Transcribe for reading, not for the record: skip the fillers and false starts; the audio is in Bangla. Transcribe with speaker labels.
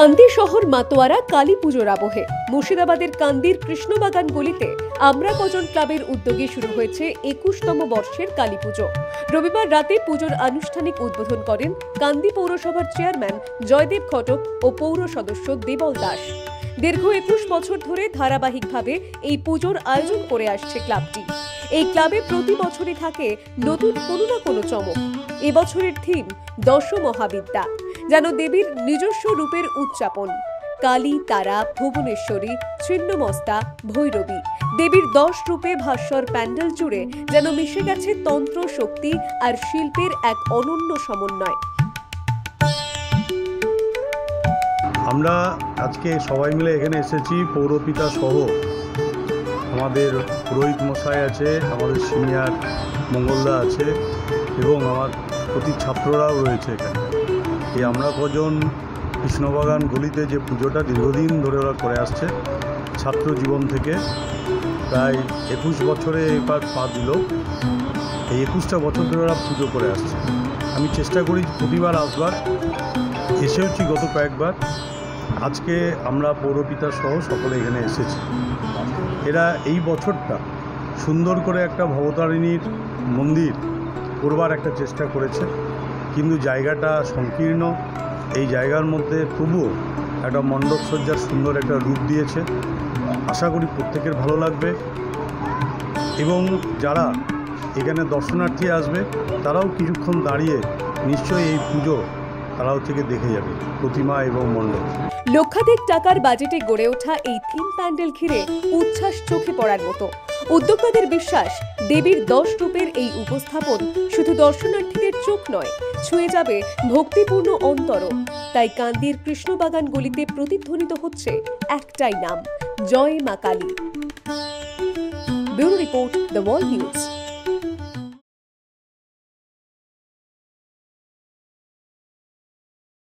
Speaker 1: কান্দি শহর মাতোয়ারা কালী পুজোর আবহে মুর্শিদাবাদের কান্দির কৃষ্ণবাগান গলিতে আমরা কজন ক্লাবের উদ্যোগে শুরু হয়েছে ২১তম বর্ষের কালী পুজো। রবিবার রাতে পুজোর আনুষ্ঠানিক উদ্বোধন করেন কান্দি পৌরসভার চেয়ারম্যান জয়দেব ঘটক ও পৌর সদস্য দেবল দাস। দীর্ঘ ২১ বছর ধরে ধারাবাহিকভাবে এই পুজোর আয়োজন করে আসছে ক্লাবটি। এই ক্লাবে প্রতি বছরই থাকে নতুন কোনো না কোনো চমক। এবছরের থিম দশ মহাবিদ্যা, যেন দেবীর নিজস্ব রূপের উদযাপন। কালী, তারা, ভুবনেশ্বরী, ছিন্নমস্তা, ভৈরবী, দেবীর ১০ রূপে ভাস্বর প্যান্ডেল জুড়ে যেন মিশে গেছে তন্ত্র, শক্তি আর শিল্পের এক অনন্য সমন্বয়।
Speaker 2: আমরা আজকে সবাই মিলে এখানে এসেছি, পৌরপিতা সহ আমাদের পুরোহিত মশাই আছে, আমাদের সিনিয়র মঙ্গলদা আছে এবং আমার প্রতি ছাত্ররাও রয়েছে এখানে। এই আমরা কজন কৃষ্ণবাগান গলিতে যে পুজোটা দীর্ঘদিন ধরে ওরা করে আসছে, ছাত্র জীবন থেকে প্রায় ২১ বছরে এবার পা দিল। এই ২১টা বছর ধরে ওরা পুজো করে আসছে। আমি চেষ্টা করি প্রতিবার আসবার, এসেওছি গত কয়েকবার। আজকে আমরা পৌরপিতা সহ সকলে এখানে এসেছি। এরা এই বছরটা সুন্দর করে একটা ভবতারিণীর মন্দির করবার একটা চেষ্টা করেছে, কিন্তু জায়গাটা সংকীর্ণ। এই জায়গার মধ্যে তবুও একটা মণ্ডপ সজ্জার সুন্দর একটা রূপ দিয়েছে। আশা করি প্রত্যেকের ভালো লাগবে এবং যারা এখানে দর্শনার্থী আসবে তারাও কিছুক্ষণ দাঁড়িয়ে নিশ্চয়ই এই পুজো তারাও থেকে দেখে যাবে, প্রতিমা এবং মণ্ডপ।
Speaker 1: লক্ষাধিক টাকার বাজেটে গড়ে ওঠা এই থিম প্যান্ডেল ঘিরে উচ্ছ্বাস চোখে পড়ার মতো। উদ্যোক্তাদের বিশ্বাস, দেবীর ১০ রূপের এই উপস্থাপন শুধু দর্শনার্থীদের চোখ নয়, ছুঁয়ে যাবে ভক্তিপূর্ণ অন্তর। তাই কান্দির কৃষ্ণবাগান গলিতে প্রতিধ্বনিত হচ্ছে একটাই নাম, জয় মা Kali. Bureau report, the world news.